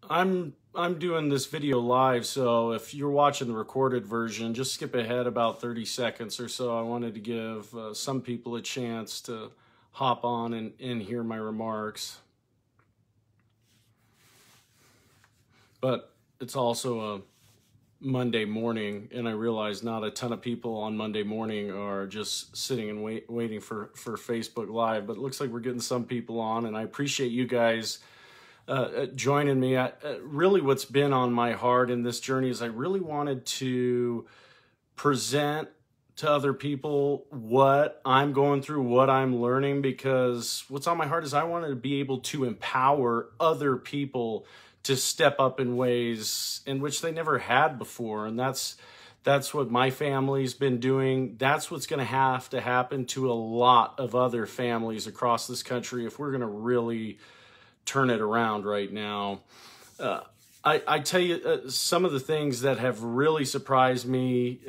I'm doing this video live, so if you're watching the recorded version, just skip ahead about 30 seconds or so. I wanted to give some people a chance to hop on and hear my remarks. But it's also a Monday morning, and I realize not a ton of people on Monday morning are just sitting and waiting for Facebook Live, but it looks like we're getting some people on, and I appreciate you guys joining me. Really what's been on my heart in this journey is I really wanted to present to other people what I'm going through, what I'm learning, because what's on my heart is I wanted to be able to empower other people to step up in ways in which they never had before. And that's what my family's been doing. That's what's going to happen to a lot of other families across this country if we're going to really turn it around right now. I tell you, some of the things that have really surprised me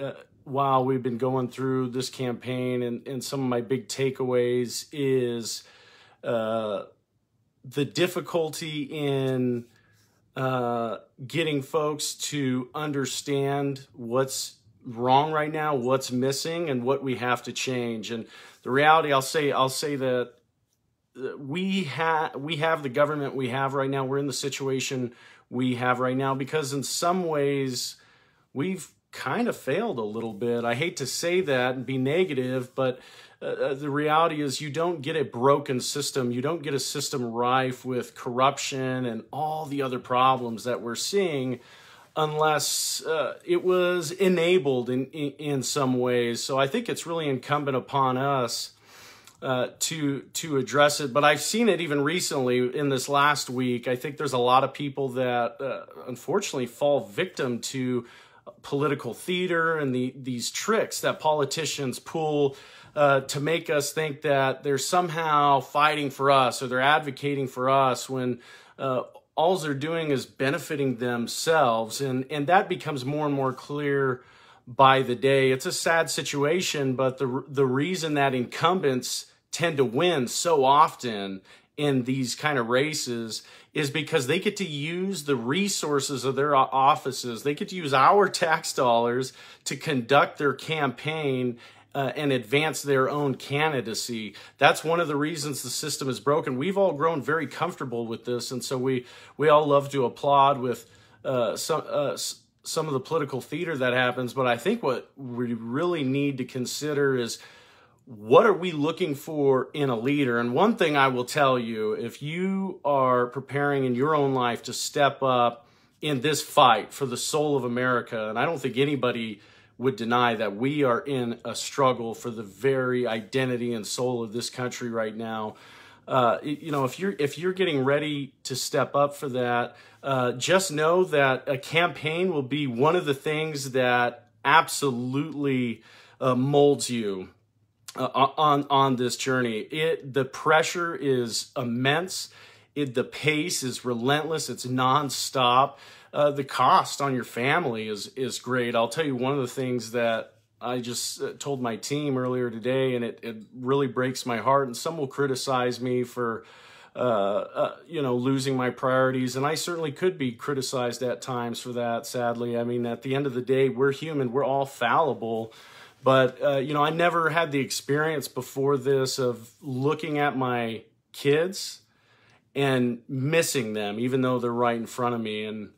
while we've been going through this campaign, and some of my big takeaways is the difficulty in getting folks to understand what's wrong right now, what's missing, and what we have to change. And the reality, I'll say that we have the government we have right now. We're in the situation we have right now because in some ways we've kind of failed a little bit. I hate to say that and be negative, but the reality is you don't get a broken system. You don't get a system rife with corruption and all the other problems that we're seeing unless it was enabled in some ways. So I think it's really incumbent upon us to address it. But I've seen it even recently in this last week. I think there's a lot of people that unfortunately fall victim to political theater and these tricks that politicians pull to make us think that they're somehow fighting for us or they're advocating for us when all they're doing is benefiting themselves. And that becomes more and more clear by the day. It's a sad situation, but the reason that incumbents tend to win so often in these kind of races is because they get to use the resources of their offices. They get to use our tax dollars to conduct their campaign and advance their own candidacy. That's one of the reasons the system is broken. We've all grown very comfortable with this, and so we all love to applaud with some of the political theater that happens. But I think what we really need to consider is, what are we looking for in a leader? And one thing I will tell you, if you are preparing in your own life to step up in this fight for the soul of America, and I don't think anybody would deny that we are in a struggle for the very identity and soul of this country right now. You know, if you're getting ready to step up for that, just know that a campaign will be one of the things that absolutely molds you on this journey. The pressure is immense. The pace is relentless. It's nonstop. The cost on your family is great. I'll tell you one of the things that I just told my team earlier today, and it really breaks my heart. And some will criticize me for you know, losing my priorities, and I certainly could be criticized at times for that. Sadly, I mean, at the end of the day, we're human. We're all fallible. But, you know, I never had the experience before this of looking at my kids and missing them, even though they're right in front of me. And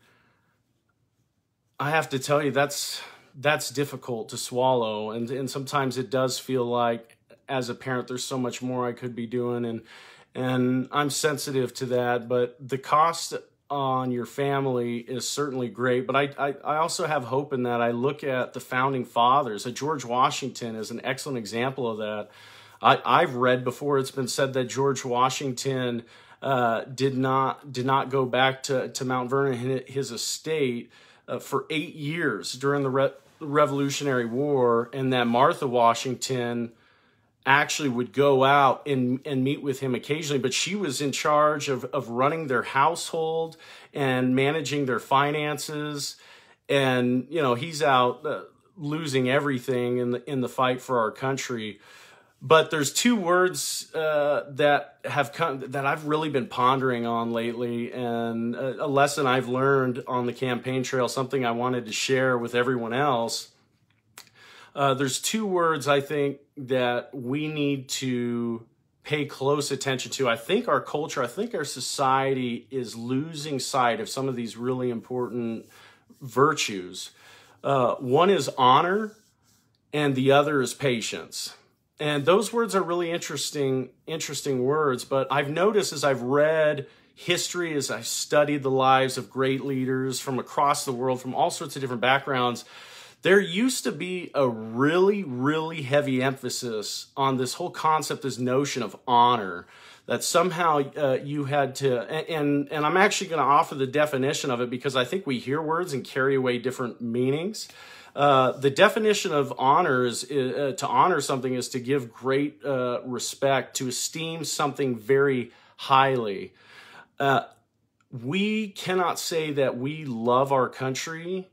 I have to tell you, that's difficult to swallow. And sometimes it does feel like, as a parent, there's so much more I could be doing. And I'm sensitive to that. But the cost on your family is certainly great, but I also have hope in that. I look at the founding fathers. George Washington is an excellent example of that. I've read before, it's been said that George Washington did not go back to Mount Vernon, his estate, for 8 years during the Revolutionary War, and that Martha Washington actually would go out and meet with him occasionally, but she was in charge of running their household and managing their finances. And, you know, he's out losing everything in the fight for our country. But there's two words that have come that I've really been pondering on lately, and a lesson I've learned on the campaign trail, something I wanted to share with everyone else. There's two words I think that we need to pay close attention to. I think our culture, I think our society is losing sight of some of these really important virtues. One is honor, and the other is patience. And those words are really interesting words, but I've noticed as I've read history, as I've studied the lives of great leaders from across the world, from all sorts of different backgrounds, there used to be a really, really heavy emphasis on this whole concept, this notion of honor, that somehow you had to, and I'm actually going to offer the definition of it because I think we hear words and carry away different meanings. The definition of honor is to honor something is to give great respect, to esteem something very highly. We cannot say that we love our country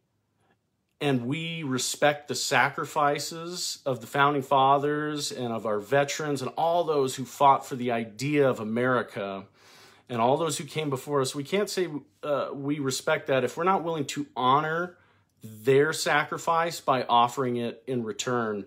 and we respect the sacrifices of the founding fathers and of our veterans and all those who fought for the idea of America and all those who came before us. We can't say we respect that if we're not willing to honor their sacrifice by offering it in return.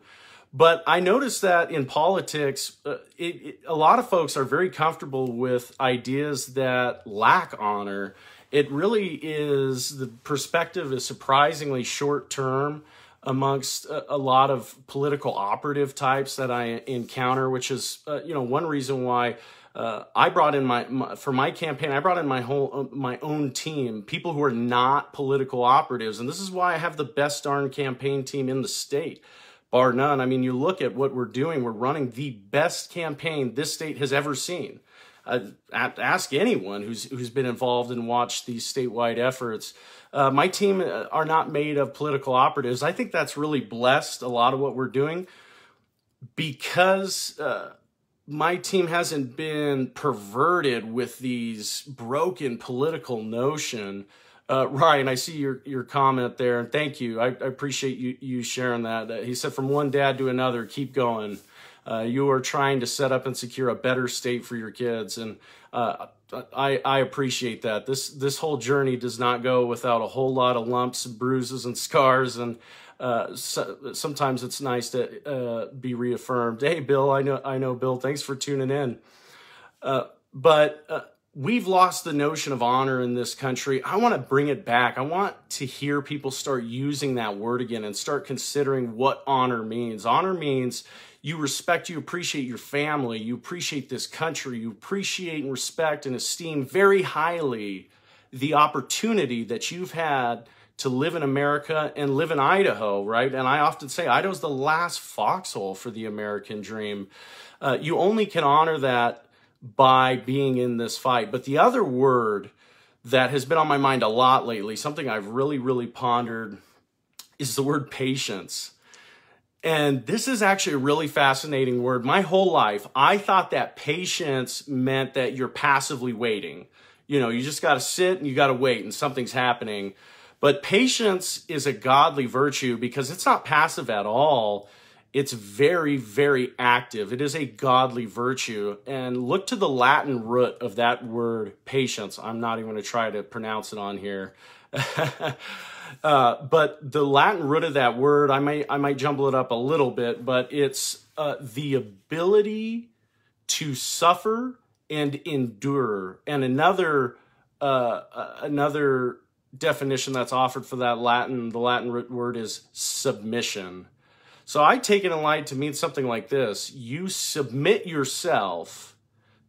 But I noticed that in politics, a lot of folks are very comfortable with ideas that lack honor. It really is, the perspective is surprisingly short term amongst a lot of political operative types that I encounter, which is, one reason why I brought in for my campaign, I brought in my own team, people who are not political operatives. And this is why I have the best darn campaign team in the state, bar none. I mean, you look at what we're doing, we're running the best campaign this state has ever seen. Ask anyone who's been involved and watched these statewide efforts. My team are not made of political operatives. I think that's really blessed a lot of what we're doing because my team hasn't been perverted with these broken political notion. Ryan, I see your comment there, and thank you. I appreciate you sharing that. He said, from one dad to another, keep going. You are trying to set up and secure a better state for your kids, and I appreciate that. This whole journey does not go without a whole lot of lumps, bruises, and scars, and sometimes it's nice to be reaffirmed. Hey, Bill, I know, Bill. Thanks for tuning in. But we've lost the notion of honor in this country. I want to bring it back. I want to hear people start using that word again and start considering what honor means. Honor means you respect, you appreciate your family, you appreciate this country, you appreciate and respect and esteem very highly the opportunity that you've had to live in America and live in Idaho, right? And I often say Idaho's the last foxhole for the American dream. You only can honor that by being in this fight. But the other word that has been on my mind a lot lately, something I've really, really pondered, is the word patience. And this is actually a really fascinating word. My whole life, I thought that patience meant that you're passively waiting. You just got to sit and you got to wait and something's happening. But patience is a godly virtue because it's not passive at all. It's very, very active. It is a godly virtue. And look to the Latin root of that word, patience. I'm not even going to try to pronounce it on here. But the Latin root of that word, I might jumble it up a little bit, but it's the ability to suffer and endure. And another definition that's offered for that the Latin root word is submission. So I take it in light to mean something like this: you submit yourself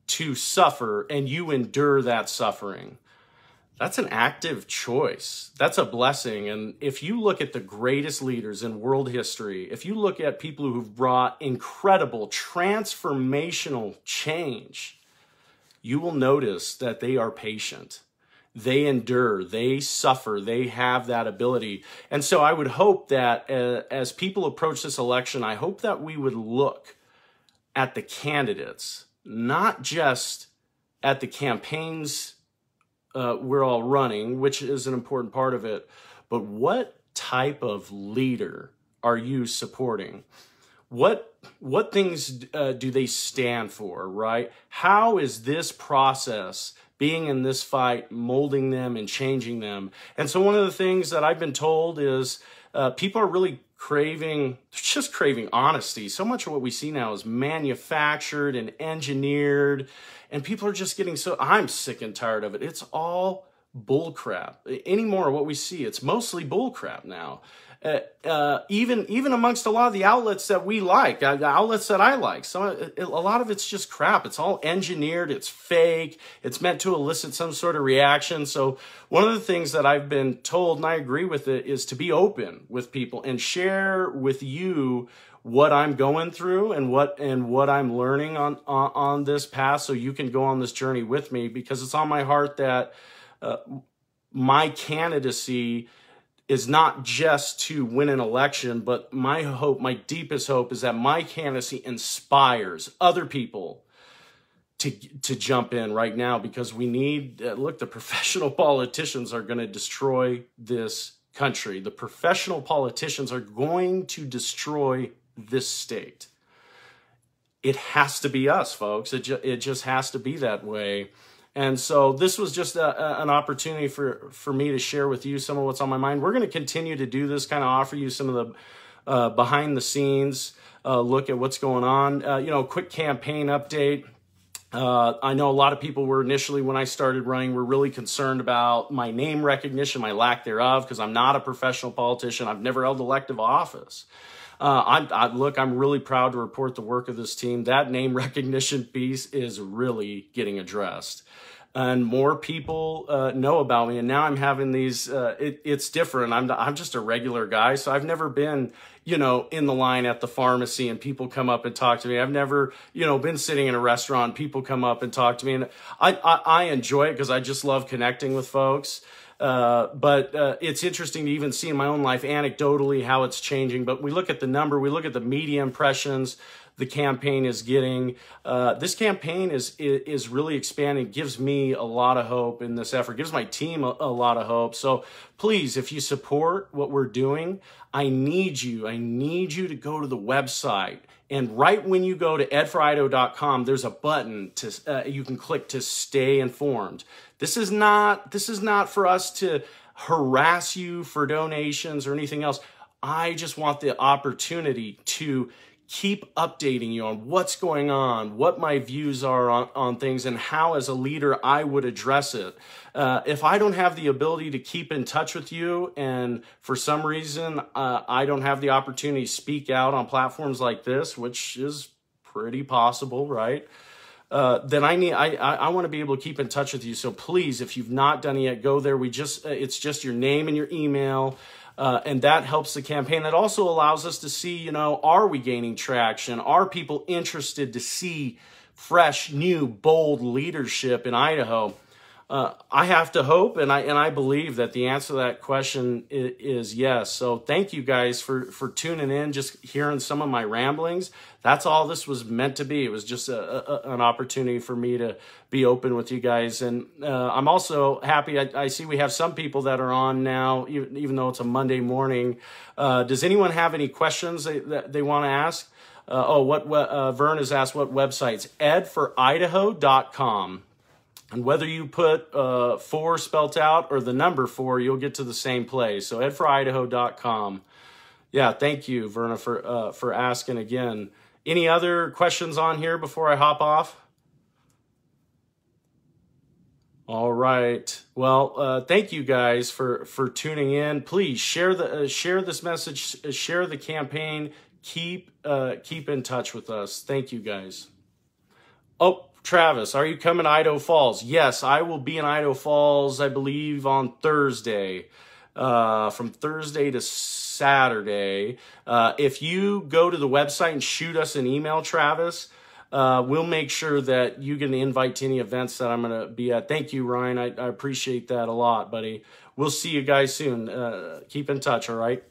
to suffer and you endure that suffering. That's an active choice. That's a blessing. And if you look at the greatest leaders in world history, if you look at people who've brought incredible transformational change, you will notice that they are patient. They endure, they suffer, they have that ability. And so I would hope that as people approach this election, I hope that we would look at the candidates, not just at the campaigns we're all running, which is an important part of it, but what type of leader are you supporting? what things do they stand for, right? How is this process being in this fight molding them and changing them? And so one of the things that I've been told is people are really just craving honesty. So much of what we see now is manufactured and engineered, and people are just getting I'm sick and tired of it. It's all bull crap. Any more of what we see, it's mostly bull crap now. Even amongst a lot of the outlets that we like, the outlets that I like, a lot of it's just crap. It's all engineered. It's fake. It's meant to elicit some sort of reaction. So one of the things that I've been told, and I agree with it, is to be open with people and share with you what I'm going through and what I'm learning on this path, so you can go on this journey with me, because it's on my heart that my candidacy is not just to win an election, but my hope, my deepest hope, is that my candidacy inspires other people to jump in right now, because we need, look, the professional politicians are going to destroy this country. The professional politicians are going to destroy this state. It has to be us, folks. It just has to be that way. And so this was just an opportunity for me to share with you some of what's on my mind. We're going to continue to do this, kind of offer you some of the behind the scenes look at what's going on. Quick campaign update. I know a lot of people were initially, when I started running, were really concerned about my name recognition, my lack thereof, because I'm not a professional politician. I've never held elective office. I'm really proud to report the work of this team. That name recognition piece is really getting addressed, and more people know about me. And now I'm having these. It's different. I'm just a regular guy, so I've never been, in the line at the pharmacy and people come up and talk to me. I've never, been sitting in a restaurant, people come up and talk to me, and I enjoy it because I just love connecting with folks. But it's interesting to even see in my own life anecdotally how it's changing. But we look at the number, we look at the media impressions the campaign is getting. This campaign is really expanding, gives me a lot of hope in this effort, gives my team a lot of hope. So please, if you support what we're doing, I need you to go to the website. And right when you go to edforidaho.com, there's a button you can click to stay informed. This is not for us to harass you for donations or anything else. I just want the opportunity to keep updating you on what's going on, what my views are on things, and how as a leader I would address it. If I don't have the ability to keep in touch with you, and for some reason I don't have the opportunity to speak out on platforms like this, which is pretty possible, right? Then I want to be able to keep in touch with you. So please, if you've not done it yet, go there. It's just your name and your email. And that helps the campaign. That also allows us to see, are we gaining traction? Are people interested to see fresh, new, bold leadership in Idaho? I have to hope, and I believe that the answer to that question is yes. So thank you guys for tuning in, just hearing some of my ramblings. That's all this was meant to be. It was just an opportunity for me to be open with you guys. And I'm also happy. I see we have some people that are on now, even though it's a Monday morning. Does anyone have any questions that they want to ask? Vern has asked what websites. edforidaho.com. And whether you put 4 spelt out or the number 4, you'll get to the same place. So edforidaho.com. Yeah, thank you, Verna, for asking again. Any other questions on here before I hop off? All right. Well, thank you guys for tuning in. Please share this message, share the campaign. Keep in touch with us. Thank you guys. Oh, Travis, are you coming to Idaho Falls? Yes, I will be in Idaho Falls, I believe, on Thursday. From Thursday to Saturday. If you go to the website and shoot us an email, Travis, we'll make sure that you get an invite to any events that I'm going to be at. Thank you, Ryan. I appreciate that a lot, buddy. We'll see you guys soon. Keep in touch, all right?